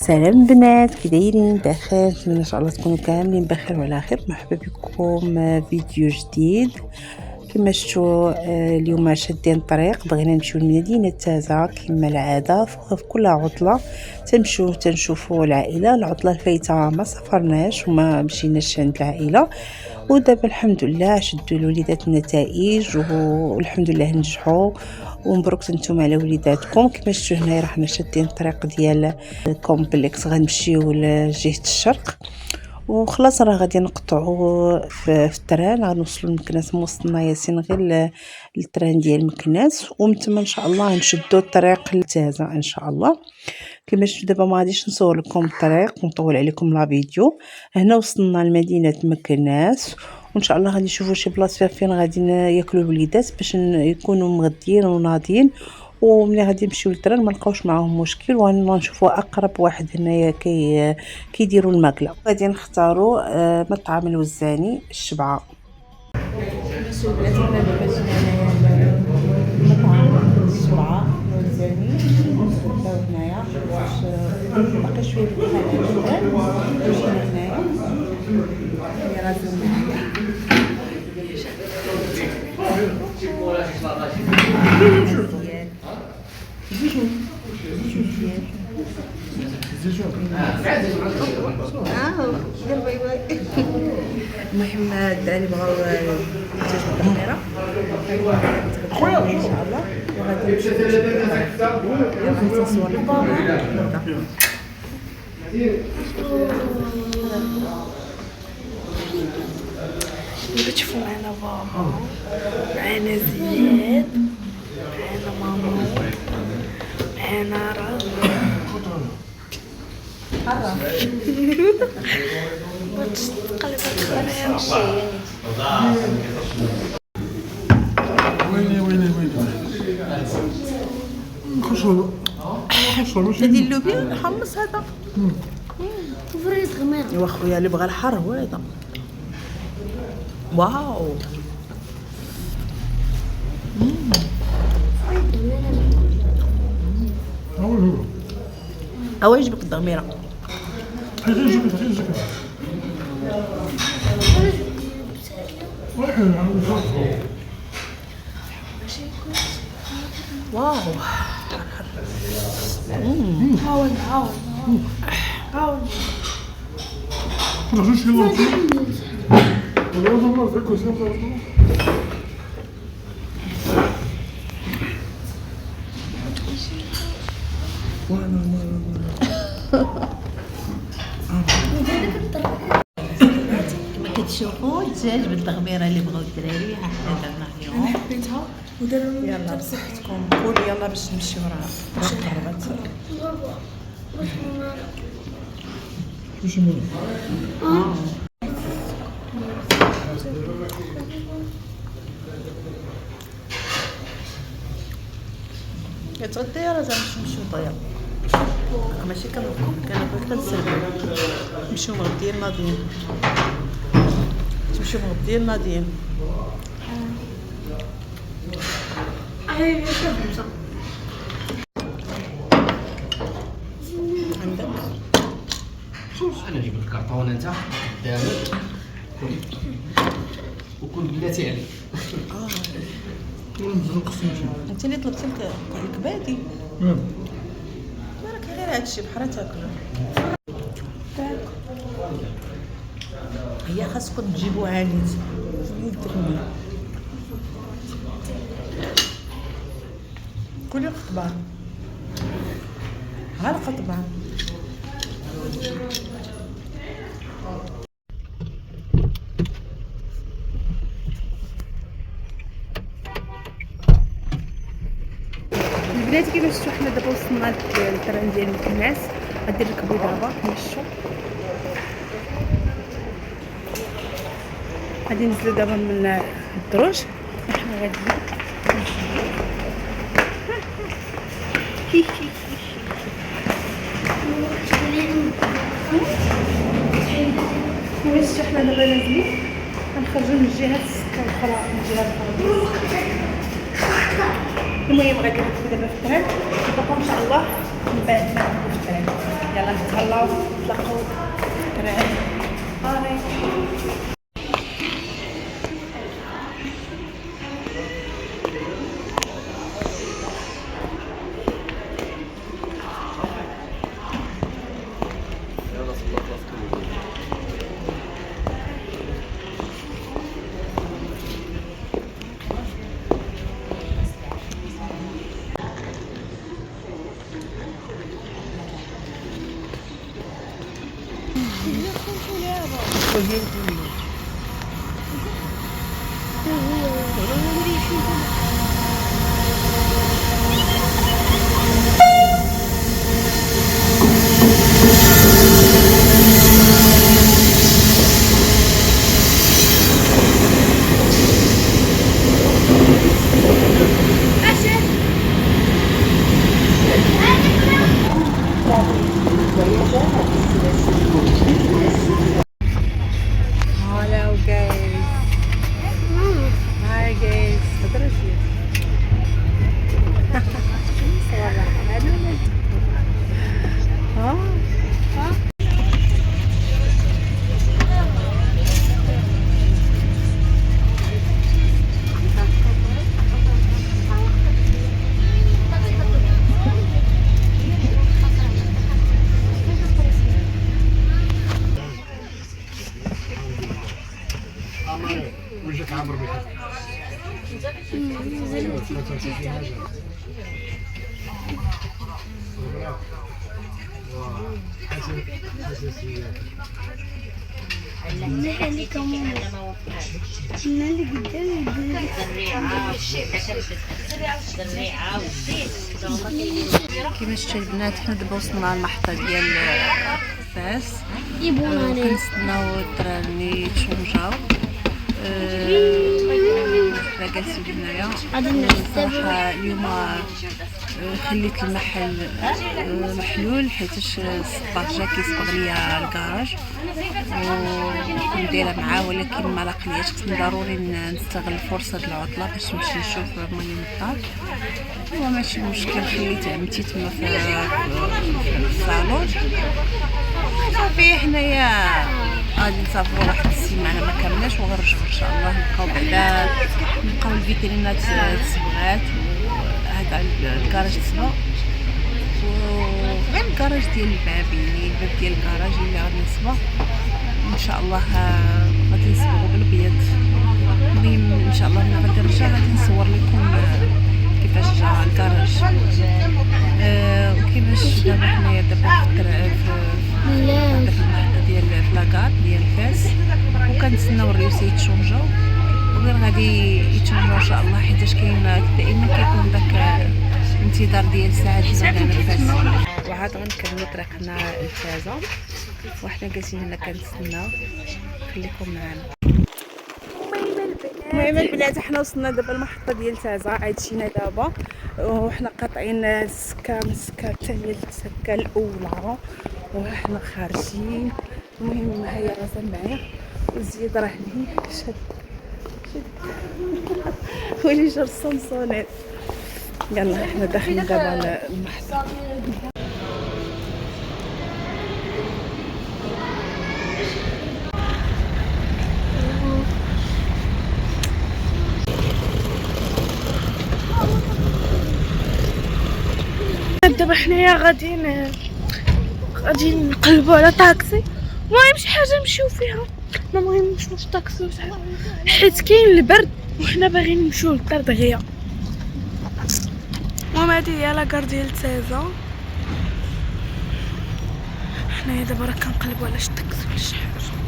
سلام بنات، كي دايرين؟ بخير؟ نتمنى ان شاء الله تكونوا كاملين بخير وعلى خير. مرحبا بكم فيديو جديد. كما شفتوا اليوم شادين الطريق، بغينا نمشيو لمدينه تازه كما العاده. في كل عطله تنشوفوا العائله. العطله الفايته ما سافرناش وما مشيناش عند العائله، ودابا الحمد لله شدوا الوليدات النتائج والحمد لله نجحوا، ومبروك نتوما على وليداتكم. كما شفتوا هنايا راحنا شادين الطريق ديال كومبلكس، غنمشيو لجهه الشرق وخلاص راه غادي نقطعوا في التران، غنوصلوا لمكناس. موصلنا ياسين غير التران ديال مكناس، ومن تما ان شاء الله نشدوا الطريق لتازه ان شاء الله. كما شفتوا دابا ما غاديش نصور لكم الطريق ونطول عليكم لا فيديو. هنا وصلنا لمدينه مكناس، وان شاء الله غادي نشوفوا شي بلاصه فين غادي ياكلوا الوليدات باش يكونوا مغديين وناضيين، وملي غادي نمشيو للتران ما نلقاوش معاهم مشكل، ونشوفوا اقرب واحد هنايا كيديروا الماكله. غادي نختاروا مطعم الوزاني الشبعه. مطعم الشبعه الوزاني نبداو هنايا باقي شويه الحال وجينا هنايا اللي راسم معايا. المهم الدراري بغاو الدجاج بالتحميره ان شاء الله، وغادي نصور لكم. بتشوفوا معنا بابا، معنا زياد، معنا ماما، معنا رنا. ويلي خشوا هادي اللوبيا الحمص هذا فريت غمير. ايوا خويا اللي بغى الحر هو هذا. واو هو يجبك الضميره. واو هاون كتشوفوا الدجاج بالتغميره اللي بغاو الدراري. ها حنا درنا اليوم. حبيتها ودرنا يلا بصحتكم، قولوا يلا باش نمشيو راه قربت. يتغدى راه زعما نمشيو طيب، ماشي كناكل كنسربو. نمشيو مغديين ناضيين، تمشيو مغديين ناضيين. عندك انا نجيب الكرطون انت قدامك وكون بلاتي عليك. انت اللي طلبتي الكبادي، بالك غير هادشي بحال تاكلو. هي خاصكم تجيبوها نيت يدرني. كلي قطبان ها القطبان. البنات كيما شفتوا حنا دابا وصلنا للتران ديال مكناس، غادي نركبو دابا نمشيو. غادي ننزلو دابا من الدروج وحنا غاديين. كيما شفتوا حنا دابا نازلين غنخرجوا من الجهه السكه الاخرى، من الجهه الاخرى. المهم غادي ندخل دابا في التران، نلقاكم ان شاء الله من بعد ما ندخل في التران. يلا تهلاو تلاقاو دراري هاي Hello guys. Hi guys. تقدروا شيء. وجهك عامر بك اللي كمان اللي قدامي كيما شفتوا البنات حنا دابا وصلنا للمحطة ديال فاس يبوناني كنستناو الدراري يتشونجاو حنا جالسين هنايا صراحة اليوم خليت المحل محلول حيتاش الصباح جا كيسبق ليا الكراج وكنت دايره معاه ولكن ما لقيتش خصني ضروري نستغل فرصة العطلة باش نمشي نشوف مولين الدار هو ماشي مشكل خليت عمتي تما في الصالون صافي حنايا غادي نسافروا واحد السيمانه ما كاملاش وغنرجعوا ان شاء الله نبقاو بعدا نلقاو الفيترينات تسبغات وهذا الكراج تسبغ وغير الكراج ديال الباب يعني الباب ديال الكراج اللي غادي نصبغ ان شاء الله غادي نصبغوا بالابيض المهم ان شاء الله ملي غادي نرجع غادي نصور لكم كيفاش جا الكراج وكيفاش دابا حنايا دابا في المحطة ديال لاكار ديال فاس وكنتسناو الريوسي يتشونجاو وغير غادي يتشونجاو ان شاء الله حيتاش كاين دائما كيكون داك الانتظار ديال ساعات زمان فاس وعاد غنكملوا طريقنا لتازا وحنا جالسين هنا كنتسناو خليكم معنا. المهم البنات حنا وصلنا دابا المحطة ديال تازا عايشينا دابا وحنا قاطعين السكه من السكه الثانيه للسكه الاولى وحنا خارجين. المهم هيا غزال معايا وزيد راه هني شد ولي جا الصنصونات. يلا حنا داخلين دابا المحطة. دابا حنايا غادي نقلبوا على طاكسي المهم شي حاجه نمشيو فيها. المهم نشوفوا الطاكسي حيت كاين البرد وحنا باغيين نمشيو للدار دغيا. المهم هادي هي لاكار ديال تازا. حنايا دابا راه كنقلبوا على شي طاكسي ولا شي حاجه.